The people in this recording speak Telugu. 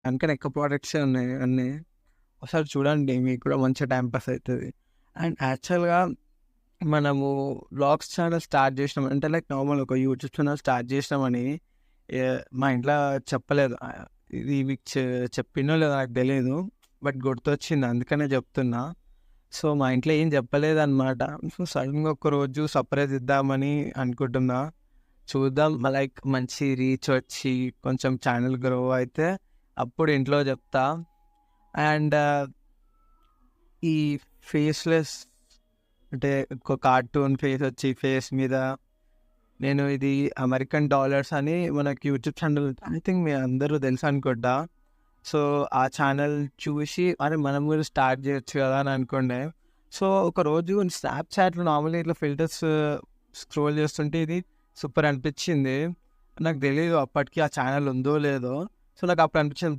దానికన్నా ఎక్కువ ప్రొడక్ట్సే ఉన్నాయి అన్నీ. ఒకసారి చూడండి మీకు కూడా మంచిగా టైమ్ పాస్ అయితది. అండ్ యాక్చువల్‌గా మనము వ్లాగ్స్ ఛానెల్ స్టార్ట్ చేసినాం అంటే లైక్ నార్మల్ ఒక యూట్యూబ్ ఛానెల్ స్టార్ట్ చేసినామని మా ఇంట్లో చెప్పలేదు. ఇది మీకు చెప్పిండో లేదో నాకు తెలీదు. బట్ గుర్తొచ్చింది అందుకనే చెప్తున్నా. సో, మా ఇంట్లో ఏం చెప్పలేదనమాట. సో, సడెన్‌గా ఒకరోజు సర్ప్రైజ్ ఇద్దామని అనుకుంటున్నా. చూద్దాం లైక్ మంచి రీచ్ వచ్చి కొంచెం ఛానెల్ గ్రో అయితే అప్పుడు ఇంట్లో చెప్తా. అండ్ ఈ ఫేస్‌లెస్ అంటే ఒక కార్టూన్ ఫేస్ వచ్చి ఫేస్ మీద నేను ఇది అమెరికన్ డాలర్స్ అని మనకి యూట్యూబ్ ఛానల్ ఐ థింక్ మీ అందరూ తెలుసు అనుకుంటా. సో, ఆ ఛానల్ చూసి అరే! మనం కూడా స్టార్ట్ చేయొచ్చు కదా అని అనుకుండే. సో, ఒకరోజు స్నాప్‌చాట్‌లో నార్మల్‌గా ఇట్లా ఫిల్టర్స్ స్క్రోల్ చేస్తుంటే ఇది సూపర్ అనిపించింది. నాకు తెలీదు అప్పటికి ఆ ఛానల్ ఉందో లేదో. సో, నాకు అప్పుడు అనిపించింది